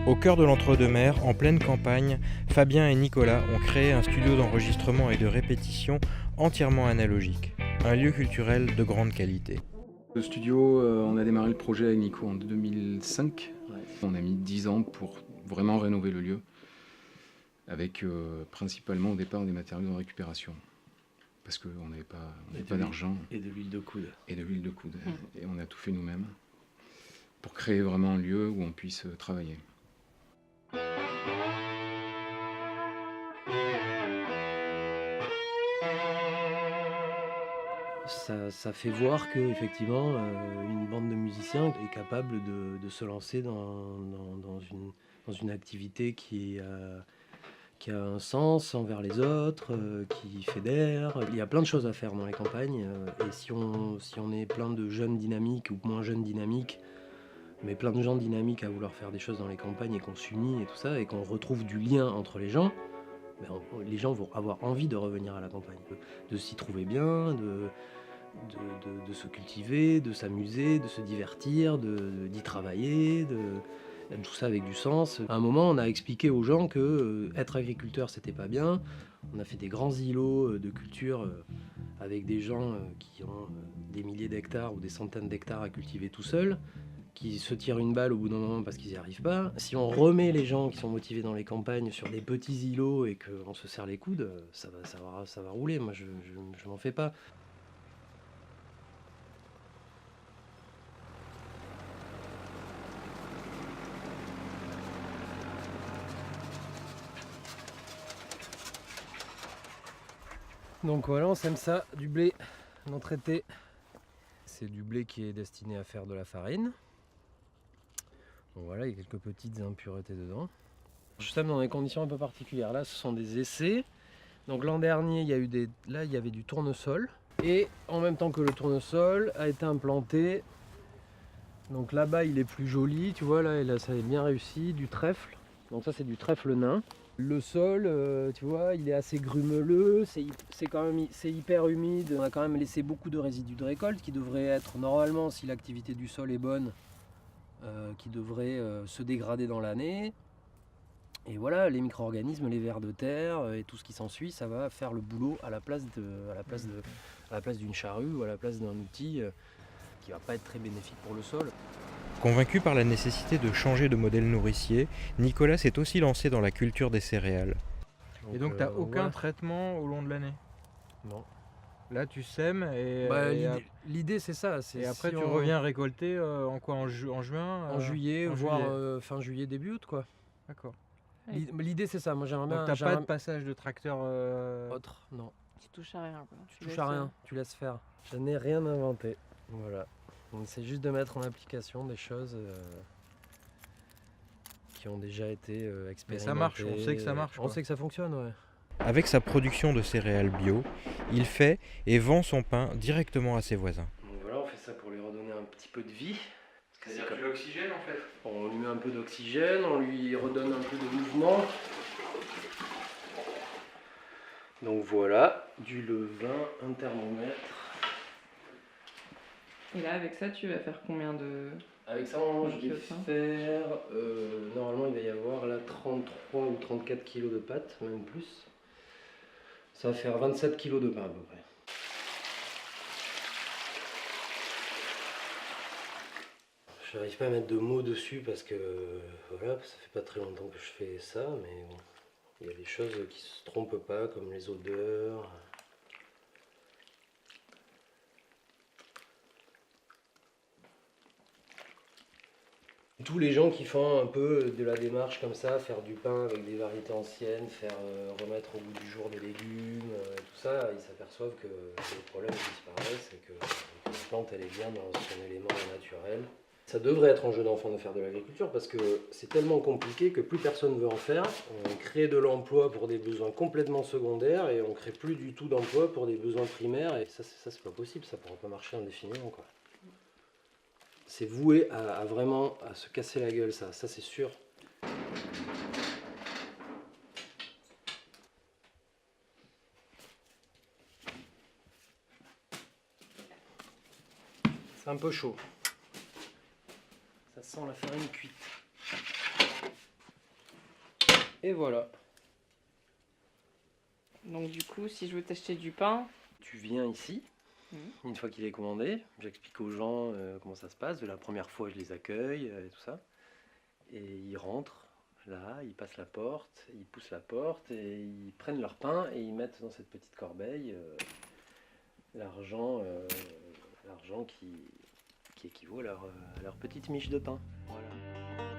Au cœur de l'entre-deux-mers, en pleine campagne, Fabien et Nicolas ont créé un studio d'enregistrement et de répétition entièrement analogique. Un lieu culturel de grande qualité. Le studio, on a démarré le projet avec Nico en 2005. Ouais. On a mis 10 ans pour vraiment rénover le lieu, avec principalement au départ des matériaux de récupération. Parce qu'on n'avait pas d'argent. Et de l'huile de coude. Et de l'huile de coude. Et on a tout fait nous-mêmes pour créer vraiment un lieu où on puisse travailler. Ça fait voir que effectivement une bande de musiciens est capable de se lancer dans une activité qui a un sens envers les autres, qui fédère. Il y a plein de choses à faire dans les campagnes, et si on est plein de jeunes dynamiques ou moins jeunes dynamiques, mais plein de gens dynamiques à vouloir faire des choses dans les campagnes et qu'on s'unit et tout ça, et qu'on retrouve du lien entre les gens, les gens vont avoir envie de revenir à la campagne, de s'y trouver bien, de se cultiver, de s'amuser, de se divertir, d'y travailler, tout ça avec du sens. À un moment, on a expliqué aux gens que être agriculteur, c'était pas bien. On a fait des grands îlots de culture avec des gens qui ont des milliers d'hectares ou des centaines d'hectares à cultiver tout seuls, qui se tirent une balle au bout d'un moment parce qu'ils n'y arrivent pas. Si on remet les gens qui sont motivés dans les campagnes sur des petits îlots et qu'on se serre les coudes, ça va rouler. Moi, je m'en fais pas. Donc voilà, on sème ça, du blé non traité. C'est du blé qui est destiné à faire de la farine. Donc voilà, il y a quelques petites impuretés dedans. Je sème dans des conditions un peu particulières. Là, ce sont des essais. Donc l'an dernier, il y avait du tournesol. Et en même temps que le tournesol a été implanté. Donc là-bas, il est plus joli, tu vois, là ça est bien réussi, du trèfle. Donc ça, c'est du trèfle nain. Le sol, tu vois, il est assez grumeleux, c'est hyper humide. On a quand même laissé beaucoup de résidus de récolte qui devraient être, normalement, si l'activité du sol est bonne, qui devrait se dégrader dans l'année. Et voilà, les micro-organismes, les vers de terre et tout ce qui s'ensuit, ça va faire le boulot à la place d'une charrue ou à la place d'un outil qui va pas être très bénéfique pour le sol. Convaincu par la nécessité de changer de modèle nourricier, Nicolas s'est aussi lancé dans la culture des céréales. Et donc tu n'as aucun traitement au long de l'année? Non. Là tu sèmes et... l'idée c'est ça. Et après tu reviens récolter en quoi? En juin? En juillet, voire fin juillet, début août quoi. D'accord. L'idée c'est ça, moi j'aimerais bien... Donc t'as pas de passage de tracteur autre, non. Tu touches à rien quoi. Tu touches à rien, tu laisses faire. Je n'ai rien inventé, voilà. On essaie juste de mettre en application des choses qui ont déjà été expérimentées. Mais ça marche, on sait que ça marche. On sait que ça fonctionne, ouais. Avec sa production de céréales bio, il fait et vend son pain directement à ses voisins. Donc voilà, on fait ça pour lui redonner un petit peu de vie. C'est-à-dire de l'oxygène en fait? On lui met un peu d'oxygène, on lui redonne un peu de mouvement. Donc voilà, du levain, un thermomètre. Et là, avec ça, tu vas faire combien de... Avec ça, je vais faire... normalement, il va y avoir là 33 ou 34 kg de pâte, même plus. Ça va faire 27 kg de pain à peu près. Je n'arrive pas à mettre de mots dessus parce que voilà, ça fait pas très longtemps que je fais ça, mais bon, il y a des choses qui se trompent pas, comme les odeurs. Tous les gens qui font un peu de la démarche comme ça, faire du pain avec des variétés anciennes, faire remettre au goût du jour des légumes, tout ça, ils s'aperçoivent que les problèmes disparaissent et que la plante elle est bien dans son élément naturel. Ça devrait être un jeu d'enfant de faire de l'agriculture parce que c'est tellement compliqué que plus personne ne veut en faire. On crée de l'emploi pour des besoins complètement secondaires et on crée plus du tout d'emploi pour des besoins primaires. Et ça c'est pas possible, ça ne pourra pas marcher indéfiniment, quoi. C'est voué à vraiment à se casser la gueule, ça c'est sûr. C'est un peu chaud. Ça sent la farine cuite. Et voilà. Donc du coup, si je veux t'acheter du pain, Tu viens ici, une fois qu'il est commandé, j'explique aux gens comment ça se passe. De la première fois, je les accueille et tout ça. Et ils rentrent là, ils passent la porte, ils poussent la porte et ils prennent leur pain et ils mettent dans cette petite corbeille l'argent l'argent qui équivaut à leur petite miche de pain. Voilà.